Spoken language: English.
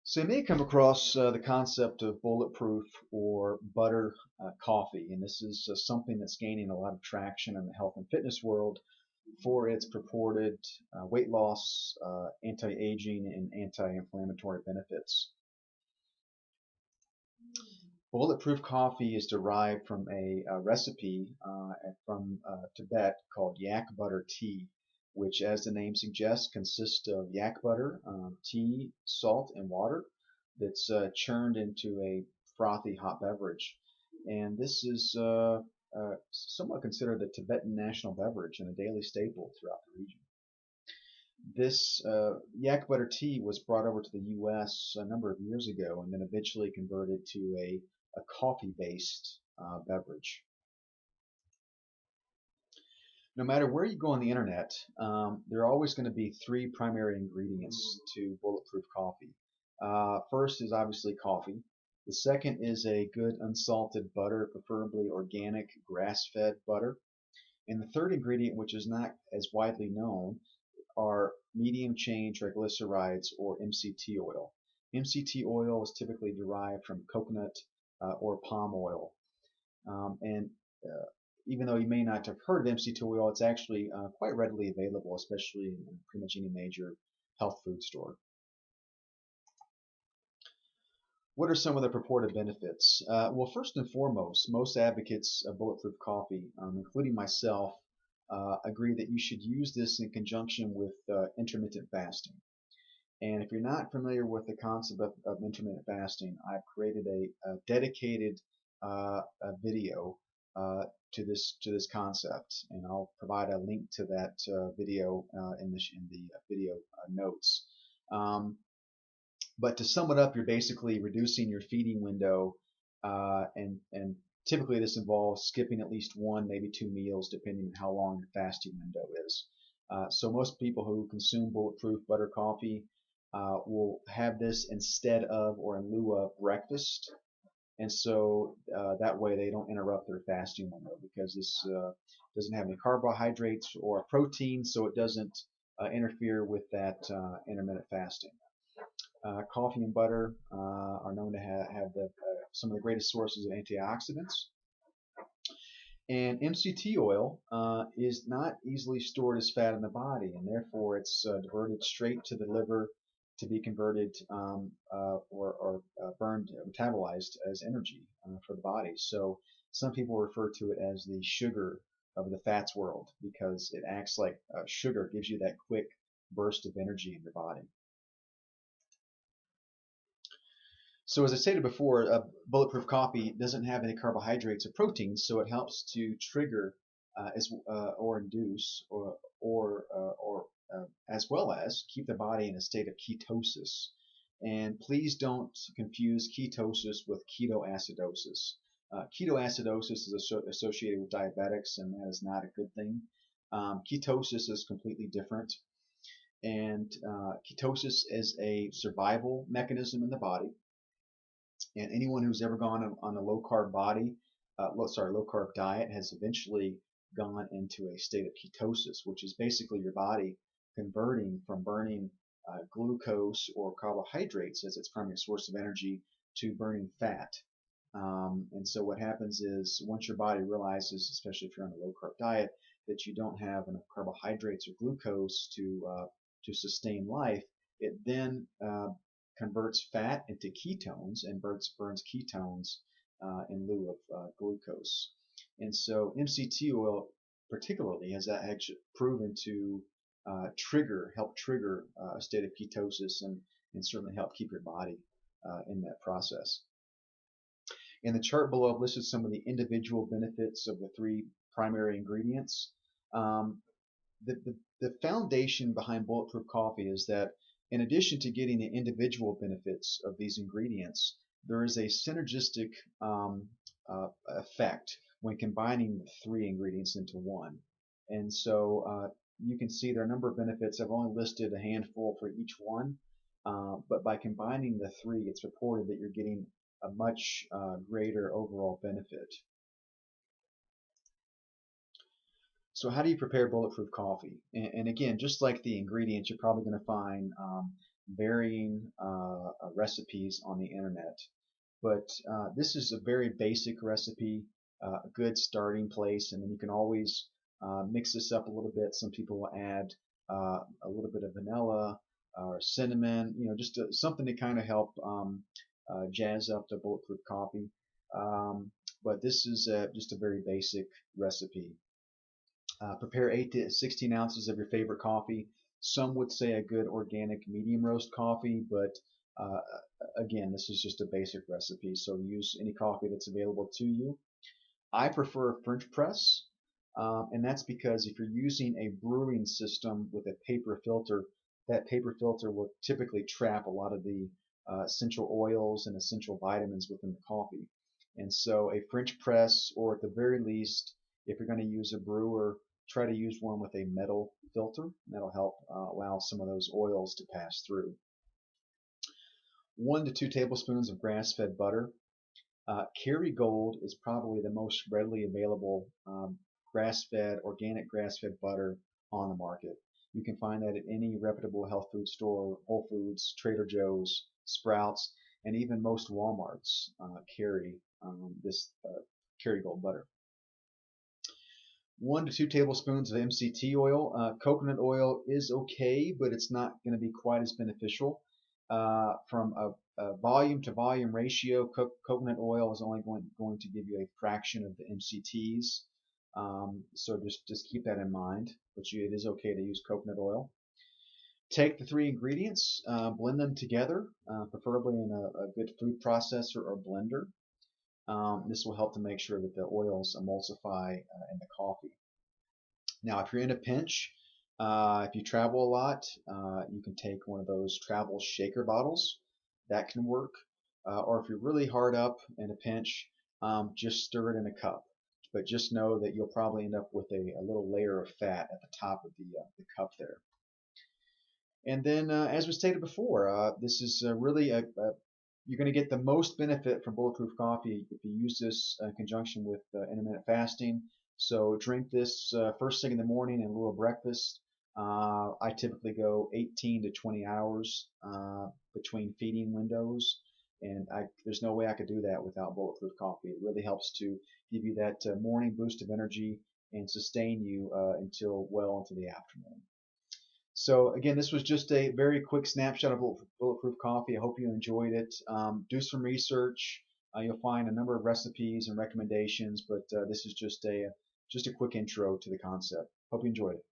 So you may come across the concept of bulletproof or butter coffee, and this is something that's gaining a lot of traction in the health and fitness world for its purported weight loss, anti-aging, and anti-inflammatory benefits. Bulletproof coffee is derived from a recipe from Tibet called yak butter tea, which, as the name suggests, consists of yak butter, tea, salt, and water that's churned into a frothy hot beverage. And this is somewhat considered the Tibetan national beverage and a daily staple throughout the region. This yak butter tea was brought over to the U.S. a number of years ago and then eventually converted to a coffee-based beverage. No matter where you go on the internet, there are always going to be three primary ingredients to bulletproof coffee. First is obviously coffee. The second is a good unsalted butter, preferably organic grass-fed butter. And the third ingredient, which is not as widely known, are medium chain triglycerides or MCT oil. MCT oil is typically derived from coconut or palm oil. And even though you may not have heard of MCT oil, it's actually quite readily available, especially in pretty much any major health food store. What are some of the purported benefits? Well, first and foremost, most advocates of bulletproof coffee, including myself, agree that you should use this in conjunction with intermittent fasting. And if you're not familiar with the concept of intermittent fasting, I've created a dedicated video to this concept, and I'll provide a link to that video in the video notes. But to sum it up, you're basically reducing your feeding window, and typically this involves skipping at least one, maybe two meals, depending on how long your fasting window is. So most people who consume bulletproof butter coffee will have this instead of or in lieu of breakfast, and so that way they don't interrupt their fasting window, because this doesn't have any carbohydrates or protein, so it doesn't interfere with that intermittent fasting. Coffee and butter are known to have some of the greatest sources of antioxidants. And MCT oil is not easily stored as fat in the body, and therefore it's diverted straight to the liver to be converted or burned, metabolized as energy for the body. So some people refer to it as the sugar of the fats world, because it acts like sugar, gives you that quick burst of energy in your body. So as I stated before, bulletproof coffee doesn't have any carbohydrates or proteins, so it helps to trigger or induce or as well as keep the body in a state of ketosis. And please don't confuse ketosis with ketoacidosis. Ketoacidosis is associated with diabetics, and that is not a good thing. Ketosis is completely different. And ketosis is a survival mechanism in the body. And anyone who's ever gone on a low carb diet has eventually gone into a state of ketosis, which is basically your body converting from burning glucose or carbohydrates as its primary source of energy to burning fat. And so what happens is, once your body realizes, especially if you're on a low carb diet, that you don't have enough carbohydrates or glucose to sustain life, it then converts fat into ketones and burns ketones in lieu of glucose. And so MCT oil particularly has actually proven to help trigger a state of ketosis, and certainly help keep your body in that process. In the chart below, I've listed some of the individual benefits of the three primary ingredients. The foundation behind bulletproof coffee is that, in addition to getting the individual benefits of these ingredients, there is a synergistic effect when combining the three ingredients into one. And so you can see there are a number of benefits. I've only listed a handful for each one, but by combining the three, it's reported that you're getting a much greater overall benefit. So how do you prepare bulletproof coffee? And again, just like the ingredients, you're probably going to find varying recipes on the internet. But this is a very basic recipe, a good starting place, and then you can always mix this up a little bit. Some people will add a little bit of vanilla or cinnamon, just something to kind of help jazz up the bulletproof coffee. But this is just a very basic recipe. Prepare 8 to 16 ounces of your favorite coffee. Some would say a good organic medium roast coffee, but uh, again, this is just a basic recipe, so use any coffee that's available to you. I prefer a French press, and that's because if you're using a brewing system with a paper filter, that paper filter will typically trap a lot of the essential oils and essential vitamins within the coffee. And so a French press, or at the very least, if you're going to use a brewer, try to use one with a metal filter. That'll help allow some of those oils to pass through. 1 to 2 tablespoons of grass-fed butter. Kerrygold is probably the most readily available grass-fed, organic grass-fed butter on the market. You can find that at any reputable health food store, Whole Foods, Trader Joe's, Sprouts, and even most Walmarts carry this Kerrygold butter. 1 to 2 tablespoons of MCT oil. Coconut oil is okay, but it's not going to be quite as beneficial. From a volume to volume ratio, coconut oil is only going to give you a fraction of the MCTs. So just keep that in mind. But it is okay to use coconut oil. Take the 3 ingredients, blend them together, preferably in a good food processor or blender. This will help to make sure that the oils emulsify in the coffee. Now, if you're in a pinch, if you travel a lot, you can take one of those travel shaker bottles. That can work. Or if you're really hard up in a pinch, just stir it in a cup. But just know that you'll probably end up with a little layer of fat at the top of the cup there. And then, as we stated before, this is really you're going to get the most benefit from Bulletproof Coffee if you use this in conjunction with intermittent fasting. So drink this first thing in the morning in lieu of breakfast. I typically go 18 to 20 hours between feeding windows, and there's no way I could do that without Bulletproof Coffee. It really helps to give you that morning boost of energy and sustain you until well into the afternoon. So again, this was just a very quick snapshot of Bulletproof Coffee. I hope you enjoyed it. Do some research. You'll find a number of recipes and recommendations, but this is just a quick intro to the concept. Hope you enjoyed it.